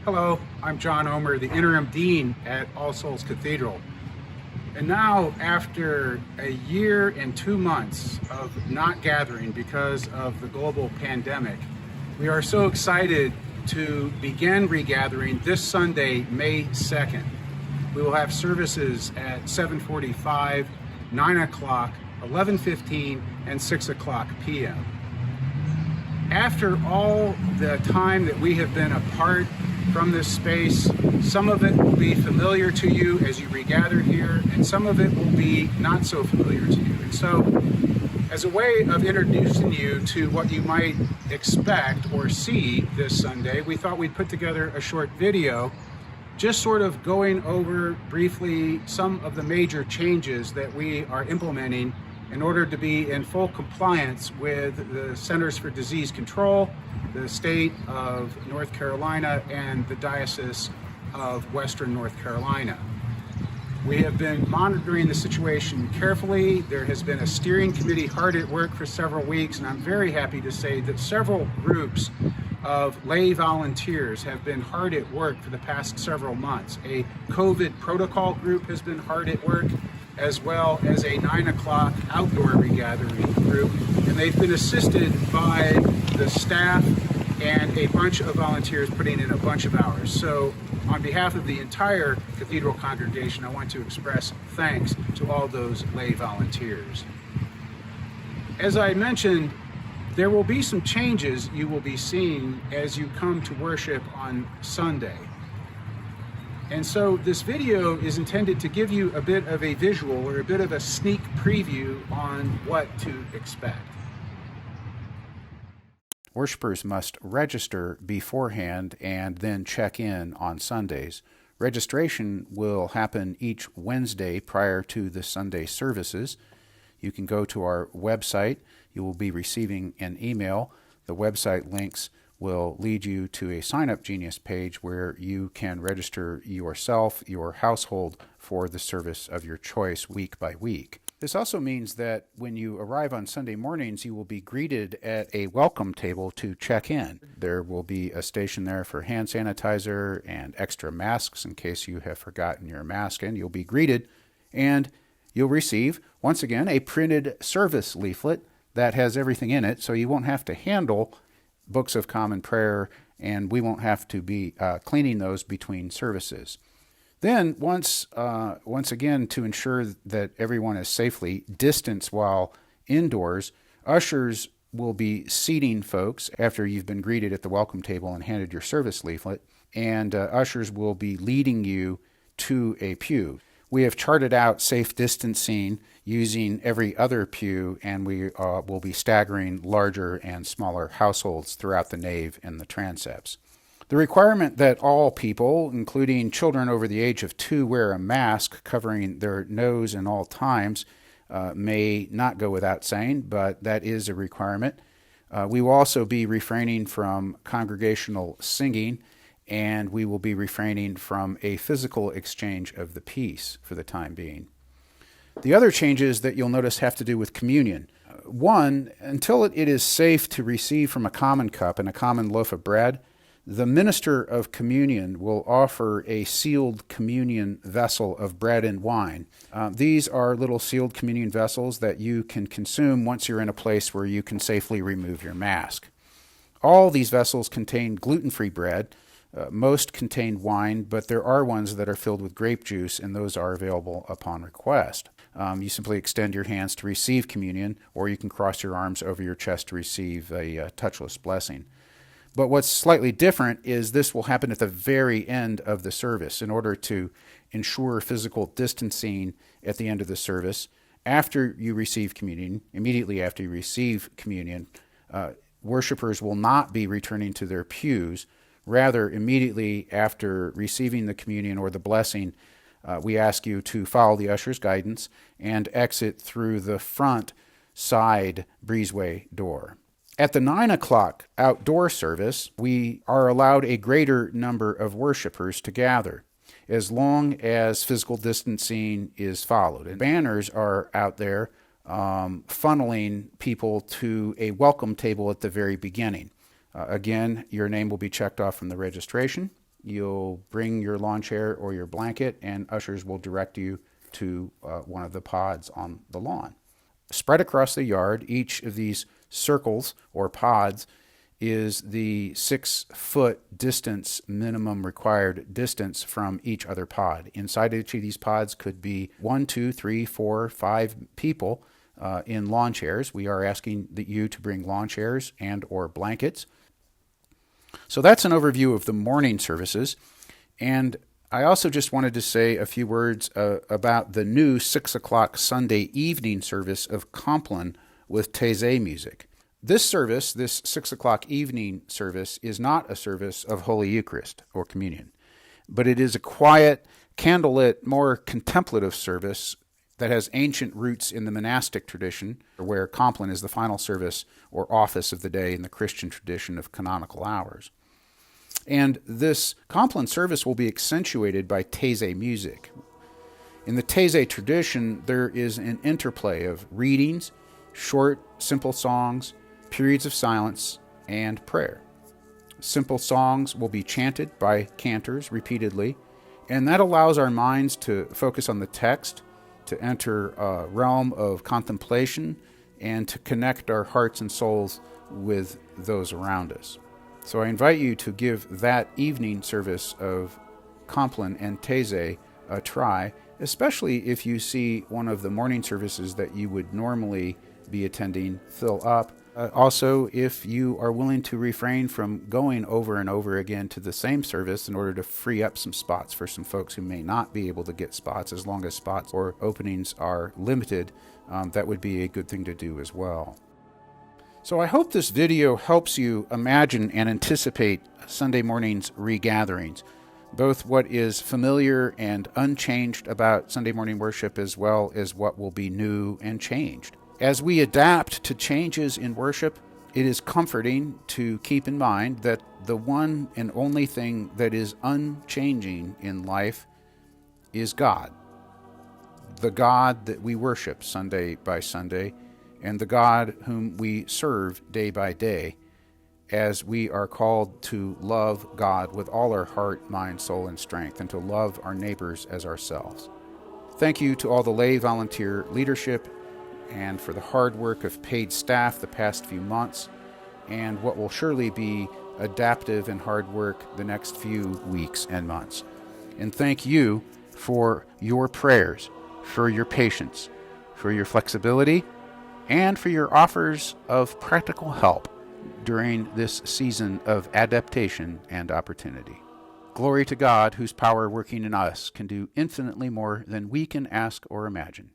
Hello, I'm John Ohmer, the Interim Dean at All Souls Cathedral. And now, after a year and 2 months of not gathering because of the global pandemic, we are so excited to begin regathering this Sunday, May 2nd. We will have services at 7:45, 9 o'clock, 11:15, and 6 o'clock p.m. After all the time that we have been apart from this space, some of it will be familiar to you as you regather here, and some of it will be not so familiar to you. And so, as a way of introducing you to what you might expect or see this Sunday, we thought we'd put together a short video just sort of going over briefly some of the major changes that we are implementing in order to be in full compliance with the Centers for Disease Control, the state of North Carolina, and the Diocese of Western North Carolina. We have been monitoring the situation carefully. There has been a steering committee hard at work for several weeks, and I'm very happy to say that several groups of lay volunteers have been hard at work for the past several months. A COVID protocol group has been hard at work, as well as a 9 o'clock outdoor regathering group, and they've been assisted by the staff and a bunch of volunteers putting in a bunch of hours. So on behalf of the entire Cathedral congregation, I want to express thanks to all those lay volunteers. As I mentioned, there will be some changes you will be seeing as you come to worship on Sunday. And so this video is intended to give you a bit of a visual or a bit of a sneak preview on what to expect. Worshippers must register beforehand and then check in on Sundays. Registration will happen each Wednesday prior to the Sunday services. You can go to our website. You will be receiving an email. The website links will lead you to a Sign Up Genius page where you can register yourself, your household, for the service of your choice week by week. This also means that when you arrive on Sunday mornings, you will be greeted at a welcome table to check in. There will be a station there for hand sanitizer and extra masks in case you have forgotten your mask, and you'll be greeted, and you'll receive, once again, a printed service leaflet that has everything in it, so you won't have to handle books of common prayer, and we won't have to be cleaning those between services. Then, once again, to ensure that everyone is safely distanced while indoors, ushers will be seating folks after you've been greeted at the welcome table and handed your service leaflet, and ushers will be leading you to a pew. We have charted out safe distancing using every other pew, and we will be staggering larger and smaller households throughout the nave and the transepts. The requirement that all people, including children over the age of 2, wear a mask covering their nose in all times may not go without saying, but that is a requirement. We will also be refraining from congregational singing, and we will be refraining from a physical exchange of the peace for the time being. The other changes that you'll notice have to do with communion. One, until it is safe to receive from a common cup and a common loaf of bread, the minister of communion will offer a sealed communion vessel of bread and wine. These are little sealed communion vessels that you can consume once you're in a place where you can safely remove your mask. All these vessels contain gluten-free bread. Most contain wine, but there are ones that are filled with grape juice, and those are available upon request. You simply extend your hands to receive communion, or you can cross your arms over your chest to receive a touchless blessing. But what's slightly different is this will happen at the very end of the service in order to ensure physical distancing at the end of the service. After you receive communion, immediately after you receive communion, worshipers will not be returning to their pews. Rather, immediately after receiving the communion or the blessing, we ask you to follow the usher's guidance and exit through the front side breezeway door. At the 9 o'clock outdoor service, we are allowed a greater number of worshipers to gather, as long as physical distancing is followed. And banners are out there funneling people to a welcome table at the very beginning. Again, your name will be checked off from the registration. You'll bring your lawn chair or your blanket, and ushers will direct you to one of the pods on the lawn. Spread across the yard, each of these circles or pods is the 6-foot distance, minimum required distance from each other pod. Inside each of these pods could be 1, 2, 3, 4, 5 people in lawn chairs. We are asking that you to bring lawn chairs and or blankets. So that's an overview of the morning services. And I also just wanted to say a few words about the new 6 o'clock Sunday evening service of Compline with Taize music. This service, this 6 o'clock evening service, is not a service of Holy Eucharist or Communion, but it is a quiet, candlelit, more contemplative service that has ancient roots in the monastic tradition, where Compline is the final service or office of the day in the Christian tradition of canonical hours. And this Compline service will be accentuated by Taize music. In the Taize tradition, there is an interplay of readings, short, simple songs, periods of silence, and prayer. Simple songs will be chanted by cantors repeatedly, and that allows our minds to focus on the text, to enter a realm of contemplation, and to connect our hearts and souls with those around us. So I invite you to give that evening service of Compline and Taize a try, especially if you see one of the morning services that you would normally be attending fill up. Also, if you are willing to refrain from going over and over again to the same service in order to free up some spots for some folks who may not be able to get spots, as long as spots or openings are limited, that would be a good thing to do as well. So I hope this video helps you imagine and anticipate Sunday morning's regatherings, both what is familiar and unchanged about Sunday morning worship, as well as what will be new and changed. As we adapt to changes in worship, it is comforting to keep in mind that the one and only thing that is unchanging in life is God. The God that we worship Sunday by Sunday, and the God whom we serve day by day, as we are called to love God with all our heart, mind, soul, and strength, and to love our neighbors as ourselves. Thank you to all the lay volunteer leadership and for the hard work of paid staff the past few months, and what will surely be adaptive and hard work the next few weeks and months. And thank you for your prayers, for your patience, for your flexibility, and for your offers of practical help during this season of adaptation and opportunity. Glory to God, whose power working in us can do infinitely more than we can ask or imagine.